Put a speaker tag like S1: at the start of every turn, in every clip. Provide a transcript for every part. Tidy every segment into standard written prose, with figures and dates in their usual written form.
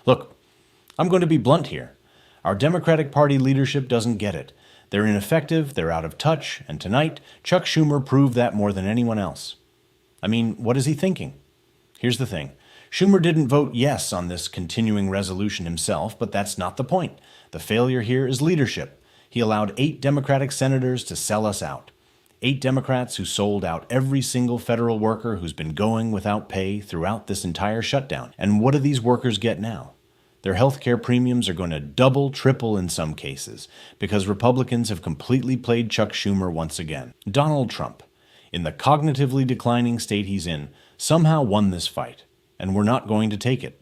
S1: Look, I'm going to be blunt here. Our Democratic Party leadership doesn't get it. They're ineffective, they're out of touch, and tonight, Chuck Schumer proved that more than anyone else. I mean, what is he thinking? Here's the thing. Schumer didn't vote yes on this continuing resolution himself, but that's not the point. The failure here is leadership. He allowed 8 Democratic senators to sell us out. 8 Democrats who sold out every single federal worker who's been going without pay throughout this entire shutdown. And what do these workers get now? Their health care premiums are going to double, triple in some cases, because Republicans have completely played Chuck Schumer once again. Donald Trump, in the cognitively declining state he's in, somehow won this fight, and we're not going to take it.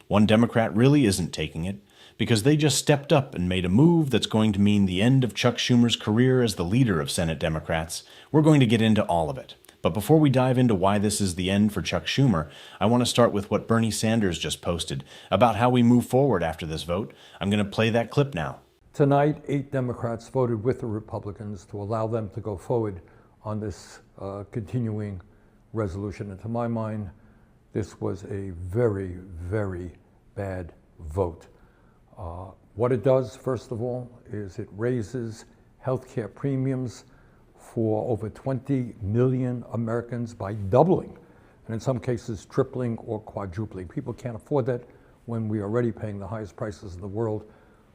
S1: One Democrat really isn't taking it, because they just stepped up and made a move that's going to mean the end of Chuck Schumer's career as the leader of Senate Democrats. We're going to get into all of it. But before we dive into why this is the end for Chuck Schumer, I want to start with what Bernie Sanders just posted about how we move forward after this vote. I'm going to play that clip now.
S2: Tonight, 8 Democrats voted with the Republicans to allow them to go forward on this continuing resolution. And to my mind, this was a very, very bad vote. What it does, first of all, is it raises health care premiums for over 20 million Americans by doubling, and in some cases tripling or quadrupling. People can't afford that when we are already paying the highest prices in the world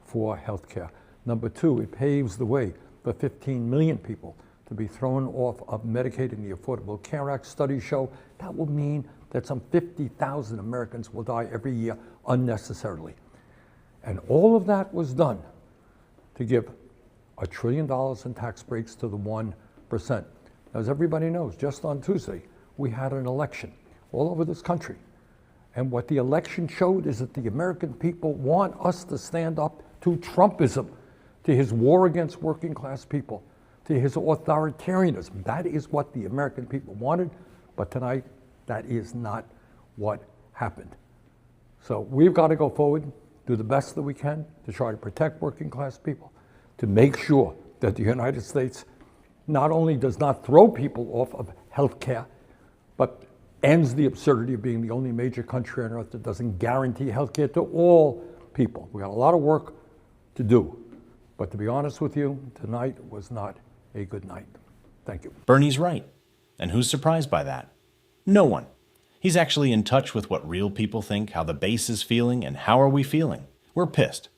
S2: for health care. Number 2, it paves the way for 15 million people to be thrown off of Medicaid and the Affordable Care Act. Studies show that will mean that some 50,000 Americans will die every year unnecessarily. And all of that was done to give $1 trillion in tax breaks to the 1%. As everybody knows, just on Tuesday, we had an election all over this country. And what the election showed is that the American people want us to stand up to Trumpism, to his war against working class people, to his authoritarianism. That is what the American people wanted, but tonight, that is not what happened. So we've got to go forward, do the best that we can to try to protect working class people, to make sure that the United States not only does not throw people off of health care, but ends the absurdity of being the only major country on earth that doesn't guarantee health care to all people. We got a lot of work to do. But to be honest with you, tonight was not a good night. Thank you.
S1: Bernie's right. And who's surprised by that? No one. He's actually in touch with what real people think, how the base is feeling, and how are we feeling? We're pissed.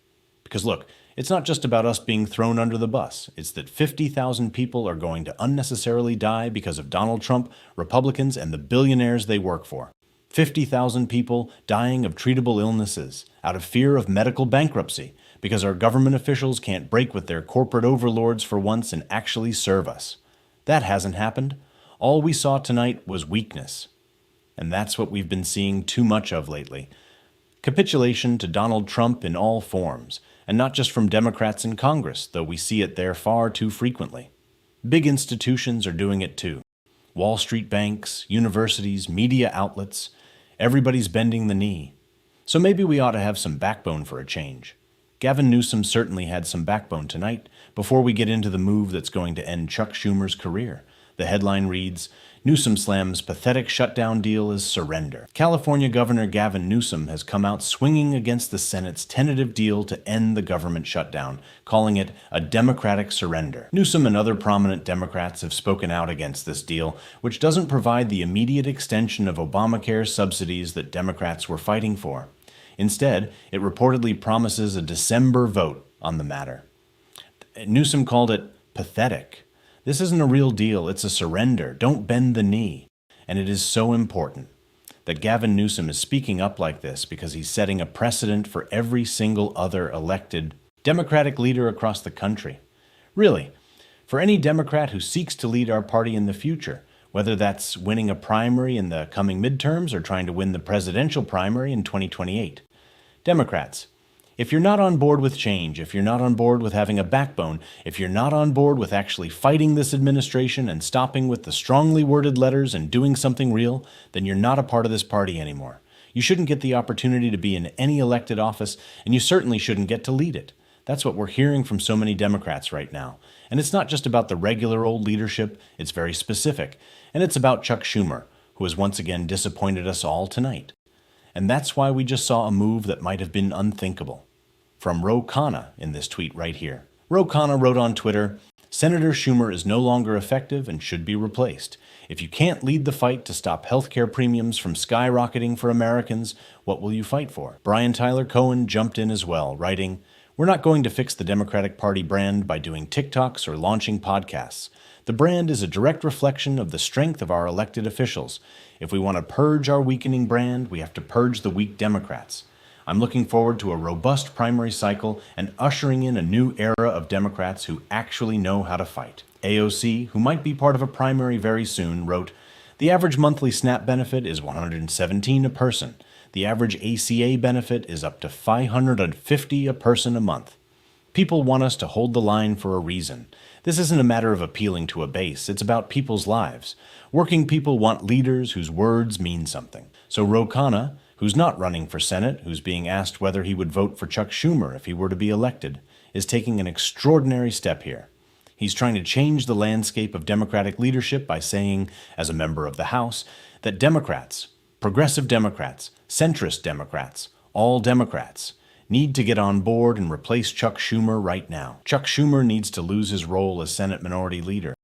S1: Because look, it's not just about us being thrown under the bus. It's that 50,000 people are going to unnecessarily die because of Donald Trump, Republicans, and the billionaires they work for. 50,000 people dying of treatable illnesses out of fear of medical bankruptcy because our government officials can't break with their corporate overlords for once and actually serve us. That hasn't happened. All we saw tonight was weakness. And that's what we've been seeing too much of lately. Capitulation to Donald Trump in all forms, and not just from Democrats in Congress, though we see it there far too frequently. Big institutions are doing it too. Wall Street banks, universities, media outlets, everybody's bending the knee. So maybe we ought to have some backbone for a change. Gavin Newsom certainly had some backbone tonight, before we get into the move that's going to end Chuck Schumer's career. The headline reads, Newsom slams pathetic shutdown deal as surrender. California Governor Gavin Newsom has come out swinging against the Senate's tentative deal to end the government shutdown, calling it a Democratic surrender. Newsom and other prominent Democrats have spoken out against this deal, which doesn't provide the immediate extension of Obamacare subsidies that Democrats were fighting for. Instead, it reportedly promises a December vote on the matter. Newsom called it pathetic. This isn't a real deal, it's a surrender. Don't bend the knee. And it is so important that Gavin Newsom is speaking up like this because he's setting a precedent for every single other elected Democratic leader across the country. Really, for any Democrat who seeks to lead our party in the future, whether that's winning a primary in the coming midterms or trying to win the presidential primary in 2028. Democrats, if you're not on board with change, if you're not on board with having a backbone, if you're not on board with actually fighting this administration and stopping with the strongly worded letters and doing something real, then you're not a part of this party anymore. You shouldn't get the opportunity to be in any elected office, and you certainly shouldn't get to lead it. That's what we're hearing from so many Democrats right now. And it's not just about the regular old leadership, it's very specific. And it's about Chuck Schumer, who has once again disappointed us all tonight. And that's why we just saw a move that might have been unthinkable. From Khanna in this tweet right here. Khanna wrote on Twitter, Senator Schumer is no longer effective and should be replaced. If you can't lead the fight to stop healthcare premiums from skyrocketing for Americans, what will you fight for? Brian Tyler Cohen jumped in as well, writing, we're not going to fix the Democratic Party brand by doing TikToks or launching podcasts. The brand is a direct reflection of the strength of our elected officials. If we want to purge our weakening brand, we have to purge the weak Democrats. I'm looking forward to a robust primary cycle and ushering in a new era of Democrats who actually know how to fight. AOC, who might be part of a primary very soon, wrote, the average monthly SNAP benefit is $117 a person. The average ACA benefit is up to $550 a person a month. People want us to hold the line for a reason. This isn't a matter of appealing to a base, it's about people's lives. Working people want leaders whose words mean something. So Khanna, who's not running for Senate, who's being asked whether he would vote for Chuck Schumer if he were to be elected, is taking an extraordinary step here. He's trying to change the landscape of Democratic leadership by saying, as a member of the House, that Democrats, progressive Democrats, centrist Democrats, all Democrats, need to get on board and replace Chuck Schumer right now. Chuck Schumer needs to lose his role as Senate Minority Leader.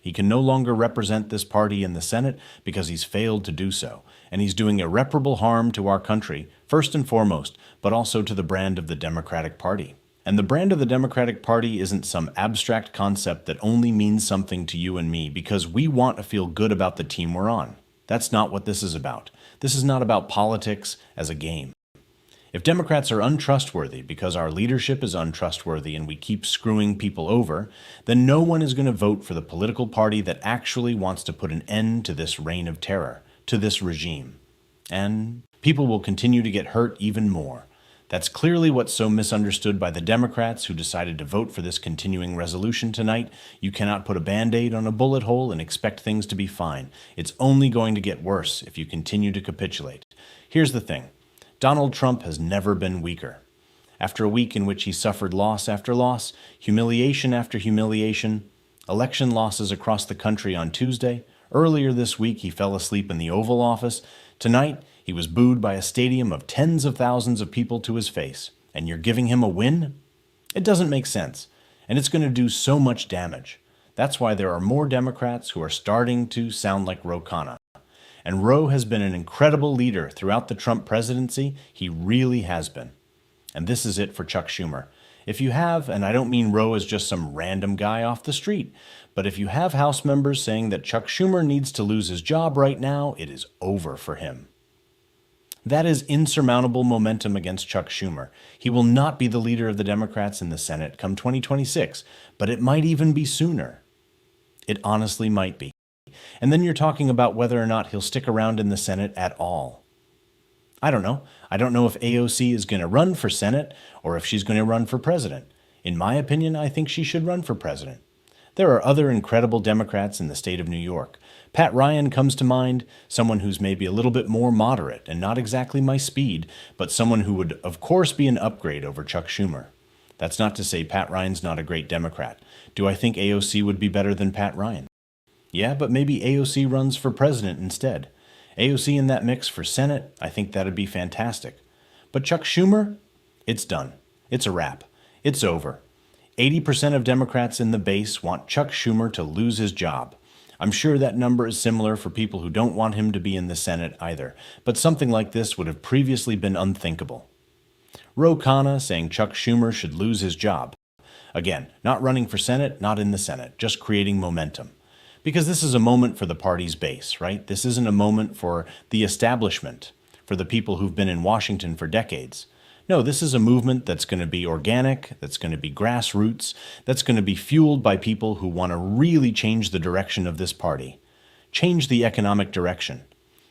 S1: He can no longer represent this party in the Senate because he's failed to do so, and he's doing irreparable harm to our country, first and foremost, but also to the brand of the Democratic Party. And the brand of the Democratic Party isn't some abstract concept that only means something to you and me because we want to feel good about the team we're on. That's not what this is about. This is not about politics as a game. If Democrats are untrustworthy because our leadership is untrustworthy and we keep screwing people over, then no one is going to vote for the political party that actually wants to put an end to this reign of terror, to this regime. And people will continue to get hurt even more. That's clearly what's so misunderstood by the Democrats who decided to vote for this continuing resolution tonight. You cannot put a Band-Aid on a bullet hole and expect things to be fine. It's only going to get worse if you continue to capitulate. Here's the thing. Donald Trump has never been weaker. After a week in which he suffered loss after loss, humiliation after humiliation, election losses across the country on Tuesday, earlier this week he fell asleep in the Oval Office, tonight he was booed by a stadium of tens of thousands of people to his face, and you're giving him a win? It doesn't make sense, and it's going to do so much damage. That's why there are more Democrats who are starting to sound like Khanna. And Roe has been an incredible leader throughout the Trump presidency. He really has been. And this is it for Chuck Schumer. If you have, and I don't mean Roe as just some random guy off the street, but if you have House members saying that Chuck Schumer needs to lose his job right now, it is over for him. That is insurmountable momentum against Chuck Schumer. He will not be the leader of the Democrats in the Senate come 2026, but it might even be sooner. It honestly might be. And then you're talking about whether or not he'll stick around in the Senate at all. I don't know. I don't know if AOC is going to run for Senate or if she's going to run for president. In my opinion, I think she should run for president. There are other incredible Democrats in the state of New York. Pat Ryan comes to mind, someone who's maybe a little bit more moderate and not exactly my speed, but someone who would, of course, be an upgrade over Chuck Schumer. That's not to say Pat Ryan's not a great Democrat. Do I think AOC would be better than Pat Ryan? Yeah, but maybe AOC runs for president instead. AOC in that mix for Senate, I think that'd be fantastic. But Chuck Schumer? It's done. It's a wrap. It's over. 80% of Democrats in the base want Chuck Schumer to lose his job. I'm sure that number is similar for people who don't want him to be in the Senate either, but something like this would have previously been unthinkable. Khanna saying Chuck Schumer should lose his job. Again, not running for Senate, not in the Senate, just creating momentum. Because this is a moment for the party's base, right? This isn't a moment for the establishment, for the people who've been in Washington for decades. No, this is a movement that's going to be organic, that's going to be grassroots, that's going to be fueled by people who want to really change the direction of this party. Change the economic direction.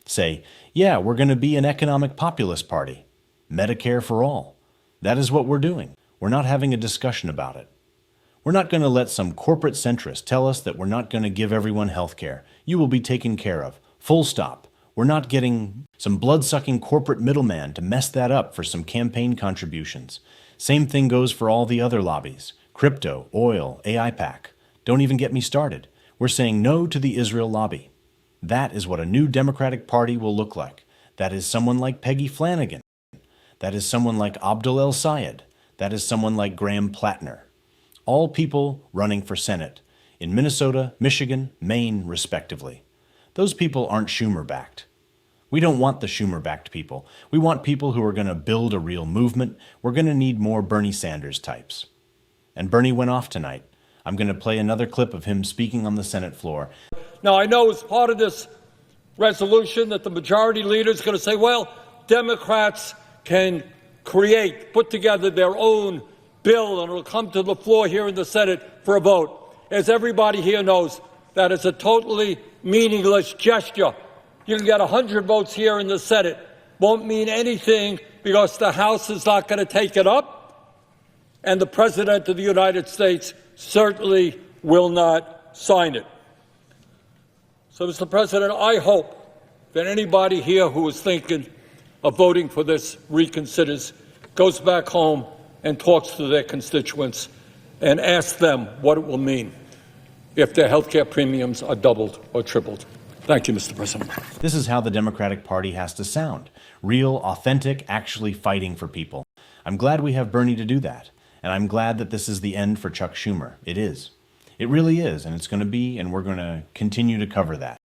S1: Say, yeah, we're going to be an economic populist party. Medicare for all. That is what we're doing. We're not having a discussion about it. We're not going to let some corporate centrist tell us that we're not going to give everyone health care. You will be taken care of. Full stop. We're not getting some blood-sucking corporate middleman to mess that up for some campaign contributions. Same thing goes for all the other lobbies. Crypto, oil, AIPAC. Don't even get me started. We're saying no to the Israel lobby. That is what a new Democratic Party will look like. That is someone like Peggy Flanagan. That is someone like Abdul El Sayed. That is someone like Graham Plattner. All people running for Senate in Minnesota, Michigan, Maine, respectively. Those people aren't Schumer-backed. We don't want the Schumer-backed people. We want people who are going to build a real movement. We're going to need more Bernie Sanders types. And Bernie went off tonight. I'm going to play another clip of him speaking on the Senate floor.
S3: Now, I know as part of this resolution that the majority leader is going to say, well, Democrats can put together their own bill, and it'll come to the floor here in the Senate for a vote. As everybody here knows, that is a totally meaningless gesture. You can get 100 votes here in the Senate. Won't mean anything because the House is not going to take it up, and the President of the United States certainly will not sign it. So, Mr. President, I hope that anybody here who is thinking of voting for this reconsiders goes back home and talks to their constituents and asks them what it will mean if their health care premiums are doubled or tripled. Thank you, Mr. President.
S1: This is how the Democratic Party has to sound. Real, authentic, actually fighting for people. I'm glad we have Bernie to do that. And I'm glad that this is the end for Chuck Schumer. It is. It really is, and it's going to be, and we're going to continue to cover that.